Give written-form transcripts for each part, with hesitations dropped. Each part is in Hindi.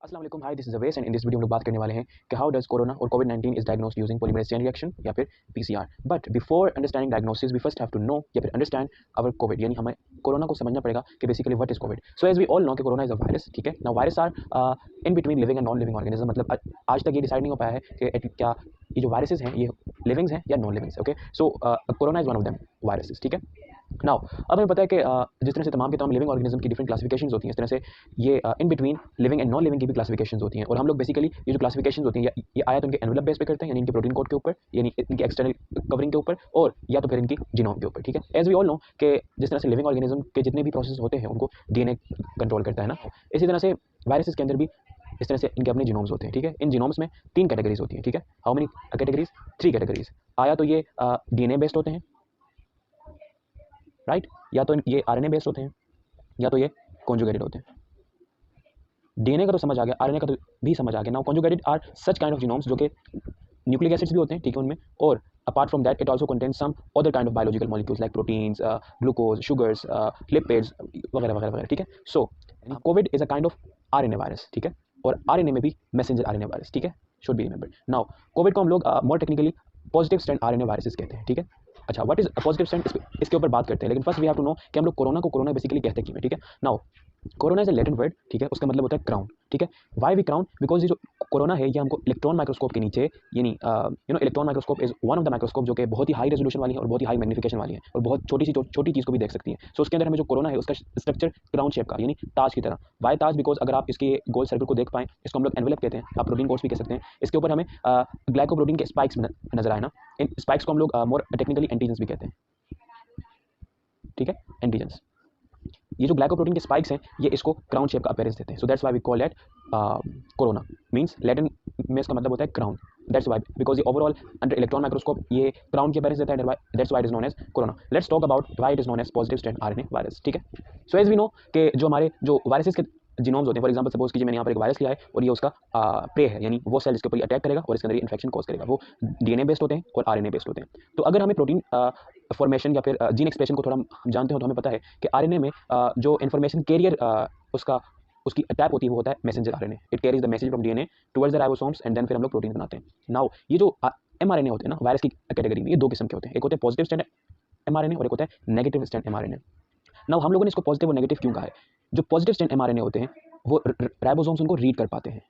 अस्सलाम वालेकुम, hi, this is Awais and in this video हम लोग बात करने वाले हैं कि हाउ डज कोरोना और कोविड-19 is diagnosed using polymerase chain reaction या फिर PCR. But before understanding diagnosis we first have to know या फिर अंडरस्टैंड अवर कोविड, यानी हमें कोरोना को समझना पड़ेगा कि basically what is Covid. So as we all know कि कोरोना इज अ वायरस, ठीक है। Now virus are in between living and non living organism, मतलब आज तक ये डिसाइड नहीं हो पाया है कि क्या ये जो वायरसेस हैं ये लिविंग्स हैं या non livings. Okay, so corona is one of them viruses, ठीक है। नाउ अब हमें पता है कि जिस तरह से तमाम के तमाम लिविंग ऑर्गेनिज्म की डिफरेंट क्लासिफिकेशंस होती हैं, इस तरह से ये इन between living and non living की भी क्लासिफिकेशंस होती हैं। और हम लोग बेसिकली ये जो क्लासिफिकेशंस होती हैं ये आया तो इनके एनवेलप बेस पे करते हैं, यानी इनके प्रोटीन कोड के ऊपर, यानी इनके एक्सटर्नल कवरिंग के ऊपर, और या तो फिर इनकी जीनोम के ऊपर, ठीक है। एज वी ऑल नो कि जिस तरह से लिविंग ऑर्गेनिज्म के जितने भी प्रोसेस होते हैं उनको डीएनए कंट्रोल करता है ना, इसी तरह से वायरसेस के अंदर भी इस तरह से इनके अपने जीनोम्स होते हैं, ठीक है। इन जीनोम्स में 3 कैटेगरीज होती हैं, ठीक है। How many categories? 3 कैटेगरीज। आया तो ये डीएनए बेस्ड होते हैं, राइट, या तो ये आरएनए बेस्ड होते हैं, या तो ये कॉन्जुगेटेड होते हैं। डीएनए का तो समझ आ गया, आरएनए का तो भी समझ आ गया। Now conjugated are such kind of genomes जो कि न्यूक्लिक एसिड्स भी होते हैं, ठीक है, उनमें, और apart from that it also contains some other kind of biological molecules like proteins, glucose, sugars, lipids वगैरह वगैरह वगैरह, ठीक है। So COVID is a kind of RNA virus, ठीक है, और आरएनए में भी मैसेंजर आरएनए वायरस, ठीक है, should be remembered. Now COVID को हम लोग more technically positive strand RNA viruses कहते हैं, ठीक है। अच्छा, व्हाट इज पॉजिटिव स्ट्रैंड, इसके ऊपर बात करते हैं, लेकिन first we have to know कि हम लोग कोरोना को कोरोना बेसिकली कहते हैं क्यों, ठीक है। Now corona is a Latin word, ठीक है, उसका मतलब होता है क्राउन, ठीक है। Why we crown? बिकॉज ये जो कोरोना है ये हमको इलेक्ट्रॉन माइक्रोस्कोप के नीचे, यानी electron microscope is one of the microscope जो कि बहुत ही हाई रेजोल्यूशन वाली है और बहुत ही हाई मैग्निफिकेशन वाली है और बहुत छोटी चीज़ को भी देख सकती है। सो उसके अंदर हमें जो कोरोना है उसका स्ट्रक्चर क्राउन शेप का, यानी ताज की तरह। Y Taj? बिकॉज अगर आप इसके गोल सर्कल को देख पाएं, इसको हम लोग एनवेलप कहते हैं, आप प्रोटीन कोड्स भी कह सकते हैं। इसके ऊपर हमें ग्लाइकोप्रोटीन के स्पाइक्स नजर आए ना, इन स्पाइक्स को हम लोग मोर टेक्निकली एंटीजेंस भी कहते हैं, ठीक है, एंटीजेंस। ये जो ग्लाइकोप्रोटीन के स्पाइक्स हैं ये इसको क्राउन शेप का अपीयरेंस देते हैं। So that's why we call it corona, means Latin में इसका मतलब होता है क्राउन। दैट्स व्हाई, बिकॉज ये ओवरऑल अंडर इलेक्ट्रॉन माइक्रोस्कोप ये क्राउन की अपीयरेंस देता है, that's why it is known as corona. Let's talk about why it is known as positive strand RNA virus, ठीक है। सो एज वी नो कि जो हमारे जो वायरसेस के जीनोम्स होते हैं, फॉर एग्जांपल सपोज कीजिए मैंने यहाँ पर एक वायरस लिया है और ये उसका प्रे है, यानी वो सेल इसके ऊपर अटैक करेगा और इसके अंदर इन्फेक्शन कॉज करेगा। वो डीएनए बेस्ड होते हैं और आरएनए बेस्ड होते हैं। तो अगर हमें प्रोटीन फॉर्मेशन या फिर जीन एक्सप्रेशन को थोड़ा हम जानते हो तो हमें पता है कि आरएनए में जो इन्फॉर्मेशन कैरियर उसकी अटैक होती है वो होता है messenger RNA. It carries the message from DNA towards the ribosomes and then फिर हम लोग प्रोटीन बनाते हैं। नाउ ये जो एमआरएनए होते हैं ना वायरस की कैटेगरी में, ये 2 किस्म के होते हैं, एक होते हैं पॉजिटिव स्ट्रैंड एमआरएनए और एक होता है नेगेटिव स्ट्रैंड एमआरएनए। नाउ हम लोगों ने इसको पॉजिटिव और नेगेटिव क्यों कहा है? जो पॉजिटिव स्ट्रैंड एमआरएनए होते हैं वो राइबोसोम्स उनको रीड कर पाते हैं।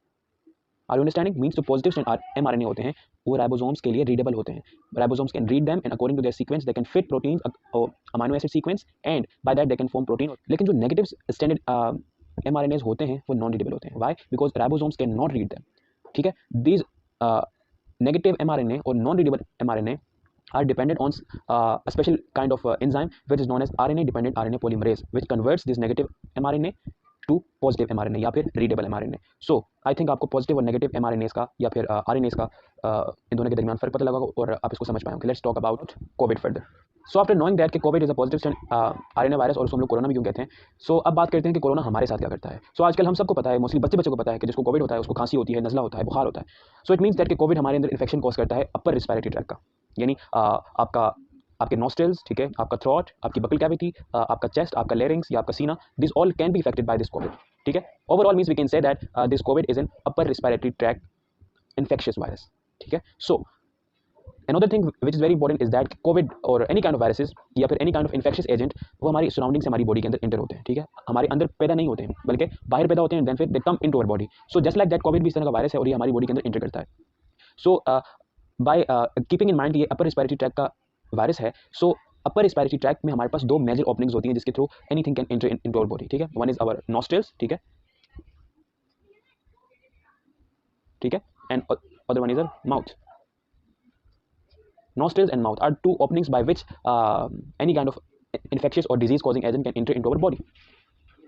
Are you understanding? मींस जो पॉजिटिव स्ट्रैंड एमआरएनए होते हैं वो राइबोसोम्स के लिए रीडेबल होते हैं। Ribosomes can read them and according to their sequence they can fit protein amino acid sequence and by that they can form protein. लेकिन जो नेगेटिव स्ट्रैंडेड एमआरएनएस होते हैं वो नॉन रीडेबल होते हैं। Why? Because ribosomes can not read them, ठीक है। दीज नेगेटिव एमआरएनए और non readable mRNA are dependent on a special kind of enzyme which is known as RNA dependent RNA polymerase, which converts this negative mRNA to positive mRNA या फिर readable mRNA. So I think आपको positive और negative mRNAs का या फिर RNAs का इन दोनों के दरमियान फर्क पता लगा और आप इसको समझ पाएंगे। Let's talk about COVID further. So after knowing that कि COVID is a positive strand RNA virus और उसको हम लोग कोरोना भी क्यों कहते हैं, so अब बात करते हैं कि कोरोना हमारे साथ क्या करता है। So आजकल हम सबको पता है, मोस्टली बच्चे को पता है कि जिसको कोविड होता है उसको खांसी होती है, नज़ला होता है, बुखार होता है। So it means that कि कोविड हमारे अंदर इन्फेक्शन कॉज करता है अपर रिस्पिरेटरी ट्रैक्ट का, यानी आपके नॉस्ट्रल्स, ठीक है, आपका थ्रोट, आपकी बकल कैविटी, आपका चेस्ट, आपका लेरिंग्स या आपका सीना, this all can be affected by this Covid, ठीक है। Overall means we can say that this Covid is an upper respiratory tract infectious virus, ठीक है। So another thing which is very important is that Covid और एनी काइंड ऑफ वायरसेस या फिर any kind of infectious agent वो हमारी सराउंडिंग से हमारी बॉडी के अंदर इंटर होते हैं, ठीक है। हमारे अंदर पैदा नहीं होते हैं बल्कि बाहर पैदा होते हैं, देन फिर they come into our body. So just like that COVID भी इस तरह का वायरस है और ये हमारी बॉडी के अंदर इंटर करता है। सो बाय कीपिंग इन माइंड ये अपर रिस्पिरेटरी ट्रैक्ट का वायरस है, सो अपर रिस्पिरेटरी ट्रैक्ट में हमारे पास 2 मेजर ओपनिंग्स होती हैं जिसके through anything can enter into our body, ठीक है। वन इज आवर नॉस्ट्रल्स, ठीक है, ठीक है, and other one is our mouth. Nostrils and mouth are 2 openings by which any kind of infectious or disease causing agent can enter into our body.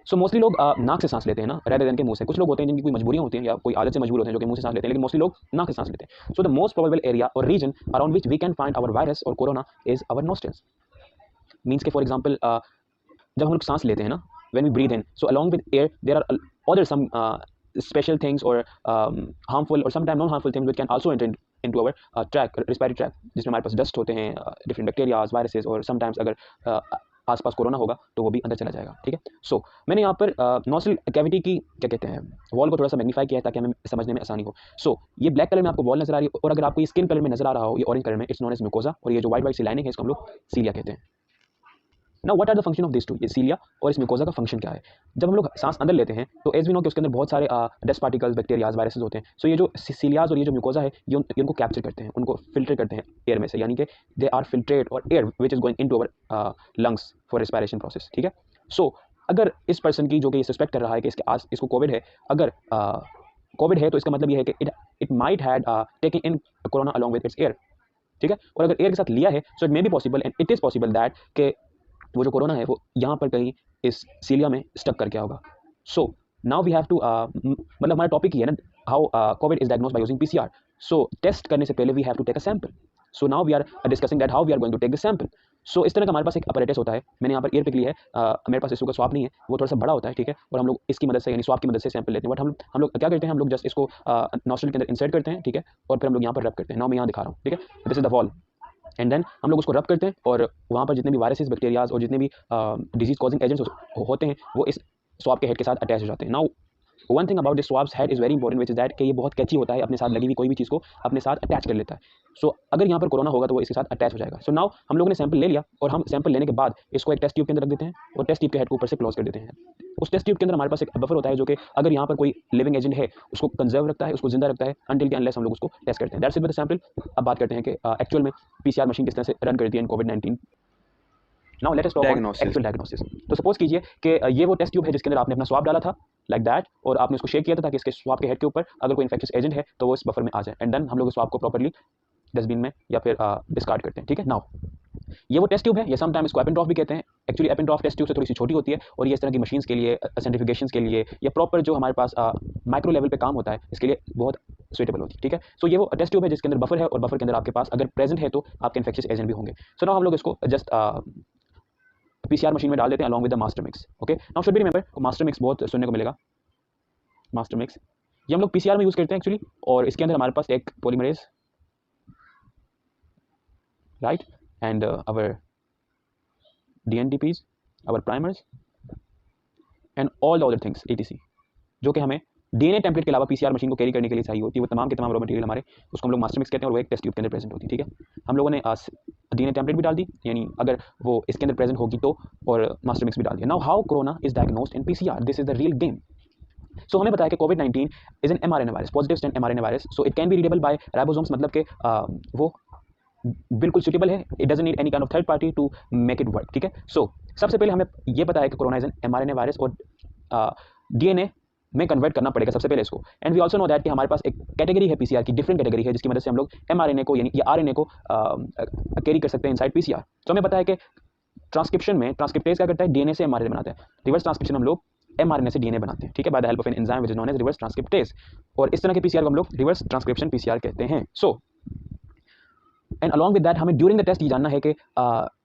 So mostly लोग नाक से सांस लेते हैं ना, rather than के मुंह से। कुछ लोग होते हैं जिनकी कोई मजबूरियां होती हैं या कोई आदत से मजबूर होते हैं जो कि मुंह से सांस लेते हैं, लेकिन मोस्टली लोग नाक से सांस लेते हैं। So the most probable area or region around which we can find our virus or corona is our nostrils. Means के for example जब हम लोग सांस लेते हैं ना, when we breathe in, so along with air there are other some special things or harmful or sometimes non harmful things which can also enter into our tract, respiratory tract, जिसमें हमारे पास डस्ट होते हैं, डिफरेंट बैक्टीरियाज, वायरसेस, और समटाइम्स अगर आसपास कोरोना होगा तो वो भी अंदर चला जाएगा, ठीक है। सो मैंने यहाँ पर नॉस्ट्रल कैविटी की क्या कहते हैं वॉल को थोड़ा सा मैग्नीफाई किया है ताकि हमें समझने में आसानी हो। सो ये ब्लैक कलर में आपको वॉल नजर आ रही है, और अगर आपको ये स्किन कलर में नजर आ रहा हो, ये ऑरेंज कलर में, इट्स नोन एज म्यूकोसा, और ये जो व्हाइट व्हाइट सी लाइनिंग है इसको हम लोग सीलिया कहते हैं। Now what are the function of this two, ये सीलिया और इस म्यूकोसा का फंक्शन क्या है। जब हम लोग सांस अंदर लेते हैं तो एज वी नो कि उसके अंदर बहुत सारे डस्ट पार्टिकल्स, बैक्टीरियाज, वायरसेस होते हैं। सो ये जो सीलियाज और ये जो म्यूकोसा है ये उनको कैप्चर करते हैं, उनको फिल्टर करते हैं एयर में से, यानी कि दे आर फिल्ट्रेट और air which is going into our lungs for respiration process, ठीक है। सो अगर इस पर्सन की जो कि सस्पेक्ट कर रहा है कि इसको कोविड है, अगर कोविड है तो इसका मतलब ये है कि it might had taken in corona along with its air, ठीक है। और अगर एयर के साथ लिया है so it may be possible and it is possible that कि वो जो कोरोना है वो यहाँ पर कहीं इस सीलिया में स्टक करके होगा। So now we have to मतलब हमारा टॉपिक ये है ना, how COVID is diagnosed by using PCR. So test करने से पहले we have to take a sample. So now we are discussing that how we are going to take the sample. सो इस तरह का हमारे पास एक अपरेटस होता है, मैंने यहाँ पर एयर पिक लिया है, मेरे पास इसको का स्वाब नहीं है, वो थोड़ा सा बड़ा होता है, ठीक है। और हम लोग इसकी मदद से यानी स्वाब की मदद से सैंपल लेते हैं। बट हम लोग क्या करते हैं, हम लोग जस्ट इसको नॉस्ट्रल के अंदर इंसर्ट करते हैं, ठीक है, और फिर हम लोग यहाँ पर रब करते हैं। नाउ मैं यहाँ दिखा रहा हूँ, ठीक है, this is the wall, and then हम लोग उसको रब करते हैं और वहाँ पर जितने भी वायरसेस, बैक्टीरियाज और जितने भी डिजीज कॉजिंग एजेंट्स होते हैं वो इस स्वाब के हेड के साथ अटैच हो जाते हैं। Now one thing about this swabs head is very important which is that कि ये बहुत कैची होता है, अपने साथ लगी हुई कोई भी चीज़ को अपने साथ अटैच कर लेता है। सो अगर यहाँ पर कोरोना होगा तो वो इसके साथ अटैच हो जाएगा। सो नाउ हम लोगों ने सैंपल ले लिया और हम सैंपल लेने के बाद इसको एक टेस्ट ट्यूब के अंदर रख देते हैं और टेस्ट ट्यूब के हेड को ऊपर से क्लोज कर देते हैं। उस टेस्ट ट्यूब के अंदर हमारे पास एक बफर होता है जो कि अगर यहाँ पर कोई लिविंग एजेंट है उसको कंजर्व रखता है, उसको जिंदा रखता है अनटिल के अनलेस हम लोग उसको टेस्ट करते हैं। That's it with the sample. अब बात करते हैं कि एक्चुअल में पीसीआर मशीन किस तरह से रन करती है इन कोविड-19। Now let us talk on actual diagnosis. तो सपोज कीजिए कि ये वो टेस्ट ट्यूब है जिसके अंदर आपने अपना स्वाब डाला था लाइक दैट, और आपने उसको शेक किया था ताकि इसके स्वाब के हेड के ऊपर अगर कोई इन्फेक्शियस एजेंट है तो वो इस बफर में आ जाए, एंड देन हम लोग उस स्वाब को प्रॉपर्ली डस्टबिन में या फिर डिस्कार्ड करते हैं, ठीक है। नाउ ये वो टेस्ट ट्यूब है, ये समटाइम इसको एपेंड्रॉफ भी कहते हैं। एक्चुअली एपेंड्रॉफ टेस्ट ट्यूब से थोड़ी सी छोटी होती है और ये इस तरह की मशीन्स के लिए, सेंट्रीफ्यूगेशंस के लिए या प्रॉपर जो हमारे पास माइक्रो लेवल पे काम होता है इसके लिए बहुत सुइटेबल होती है, ठीक है। सो ये वो टेस्ट ट्यूब है जिसके अंदर बफर है और बफर के अंदर आपके पास अगर प्रेजेंट है तो आपके इन्फेक्शियस एजेंट भी होंगे। सो नाउ हम लोग इसको जस्ट पीसीआर मशीन में डाल देते हैं along with the master mix. Okay, now should be remember master mix बहुत सुनने को मिलेगा। मास्टर मिक्स ये हम लोग पीसीआर में यूज करते हैं एक्चुअली, और इसके अंदर हमारे पास एक polymerase right and our DNTPs, our primers and all the other things etc, जो कि हमें DNA टेम्पलेट के अलावा पीसीआर मशीन को कैरी करने के लिए चाहिए होती है। वो तमाम के तमाम रॉ मटेरियल हमारे, उसको हम लोग मास्टर मिक्स कहते हैं और वो एक टेस्ट ट्यूब के अंदर प्रेजेंट होती है, ठीक है। हम लोगों ने DNA टेम्पलेट भी डाल दी, यानी अगर वो इसके अंदर प्रेजेंट होगी तो, और मास्टर मिक्स भी डाल दिया। Now how corona is diagnosed in PCR, this is the real game. So हमें बताया कि कोविड-19 is an mRNA virus, positive strand mRNA virus. So it can be readable by ribosomes, मतलब कि वो बिल्कुल सुटेबल है, it doesn't need any kind of third party to make it work, ठीक है। सो सबसे पहले हमें ये पता है कि corona is an mRNA virus और DNA में कन्वर्ट करना पड़ेगा सबसे पहले इसको। And we also know that कि हमारे पास एक कैटेगरी है पीसीआर की, डिफरेंट कैटेगरी है जिसकी मदद से हम लोग mRNA को यानी RNA को कैरी कर सकते हैं इनसाइड पीसीआर। तो हमें पता है कि ट्रांसक्रिप्शन में ट्रांसक्रिप्टेज क्या करता है, DNA से mRNA बनाता है। रिवर्स ट्रांसक्रिप्शन हम लोग mRNA से DNA बनाते हैं, ठीक है, by the help of an enzyme which is known as reverse transcriptase. और इस तरह के पीसीआर को हम लोग रिवर्स ट्रांसक्रिप्शन पीसीआर कहते हैं। So and along with that हमें ड्यूरिंग द टेस्ट ये जानना है कि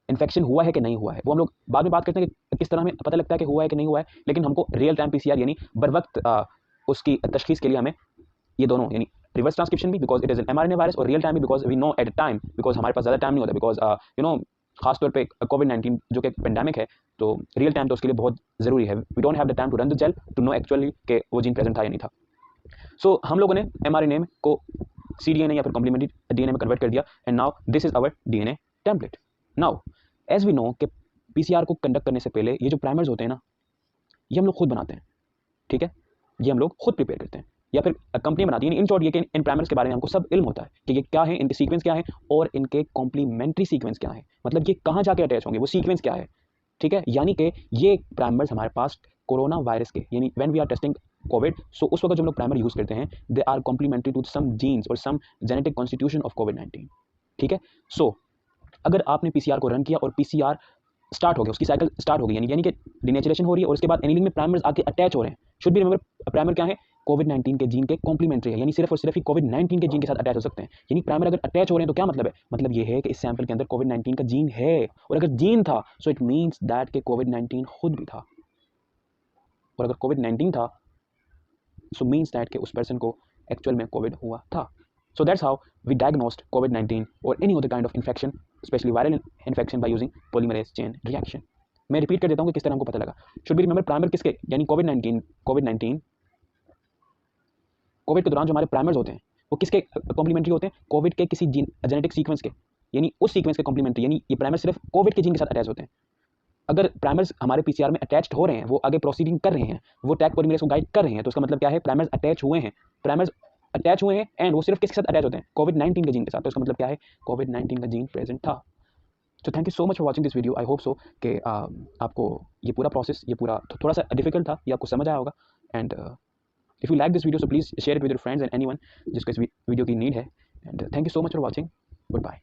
इन्फेक्शन हुआ है कि नहीं हुआ है। वो हम लोग बाद में बात करते हैं कि किस तरह हमें पता लगता है कि हुआ है कि नहीं हुआ है, लेकिन हमको रियल टाइम पीसीआर यानी बर वक्त उसकी तशखीस के लिए हमें ये दोनों यानी रिवर्स ट्रांसक्रिप्शन भी because it is an mRNA virus, और रियल टाइम भी because we know at a time, because हमारे पास ज़्यादा टाइम नहीं होता, बिकॉज यू नो खासतौर पे कोविड-19 जो कि पेंडेमिक है तो रियल टाइम तो उसके लिए बहुत ज़रूरी है। We don't have the time to run the gel to know actually कि वो जीन प्रेजेंट था या नहीं था। सो हम लोगों ने mRNA को cDNA या फिर कॉम्प्लीमेंट्री DNA में कन्वर्ट कर दिया, and now this is our DNA template. Now as we know कि पीसीआर को कंडक्ट करने से पहले ये जो प्राइमर्स होते हैं ना, ये हम लोग खुद बनाते हैं, ठीक है, ये हम लोग खुद प्रिपेयर करते हैं या फिर कंपनी बनाती है। इन शॉर्ट ये कि इन प्राइमर्स के बारे में हमको सब इल्म होता है कि ये क्या है, इनके सीक्वेंस क्या है और इनके कॉम्प्लीमेंट्री सीक्वेंस क्या है, मतलब ये कहाँ जाके अटैच होंगे, वो सीक्वेंस क्या है, ठीक है। यानी कि ये प्राइमर्स हमारे पास कोरोना वायरस के यानी when we are testing COVID, so उस वक्त जो हम लोग प्राइमर यूज करते हैं they are complementary to some genes और सम जेनेटिक कॉन्स्टिट्यूशन ऑफ कोविड-19, ठीक है। सो अगर आपने पीसीआर को रन किया और पीसीआर स्टार्ट हो गया, उसकी साइकिल स्टार्ट हो गई, यानी कि डिनेचरेशन हो रही है और उसके बाद एनीलिंग में प्राइमर्स आके अटैच हो रहे हैं। शुड बी रिमेंबर प्राइमर क्या है, कोविड-19 के जीन के कॉम्प्लीमेंट्री है, यानी सिर्फ और सिर्फ ही कोविड-19 के जीन के साथ अटैच हो सकते हैं। यानी प्राइमर अगर अटैच हो रहे हैं तो क्या मतलब है, मतलब ये है कि इस सैंपल के अंदर कोविड-19 का जीन है, और अगर जीन था सो इट मीन्स दैट कि कोविड-19 खुद भी था, और अगर कोविड-19 था सो मीन्स दैट कि उस पर्सन को एक्चुअल में कोविड हुआ था। So that's how we diagnosed COVID-19 or any other kind of infection, especially viral infection, by using polymerase chain reaction. मैं रिपीट कर देता हूँ कि किस तरह हमको पता लगा। शुड बी रिमेंबर प्राइमर किसके, यानी कोविड के दौरान जो हमारे प्राइमर्स होते हैं वो किसके कॉम्प्लीमेंट्री होते हैं, कोविड के किसी जेनेटिक सीक्वेंस के, यानी उस सीक्वेंस के कॉम्प्लीमेंट्री, यानी ये प्राइमर सिर्फ कोविड के जीन के साथ अटैच होते हैं। अगर प्राइमर्स हमारे पीसीआर में अटैच्ड हो रहे हैं, वो आगे प्रोसीडिंग कर रहे हैं, वो टैग पॉलीमरेज को गाइड कर रहे हैं, तो उसका मतलब क्या है, प्राइमर्स अटैच हुए हैं एंड वो सिर्फ किसके साथ अटैच होते हैं, कोविड-19 के जीन के साथ। तो इसका मतलब क्या है, कोविड-19 का जीन प्रेजेंट था। तो thank you so much for watching this video. I hope so कि आपको ये पूरा प्रोसेस, ये पूरा थोड़ा सा डिफिकल्ट था, ये आपको समझ आया होगा। And if you like this video so please share it with your friends and anyone जिसको इस वीडियो की नीड है। And thank you so much for watching. Good bye.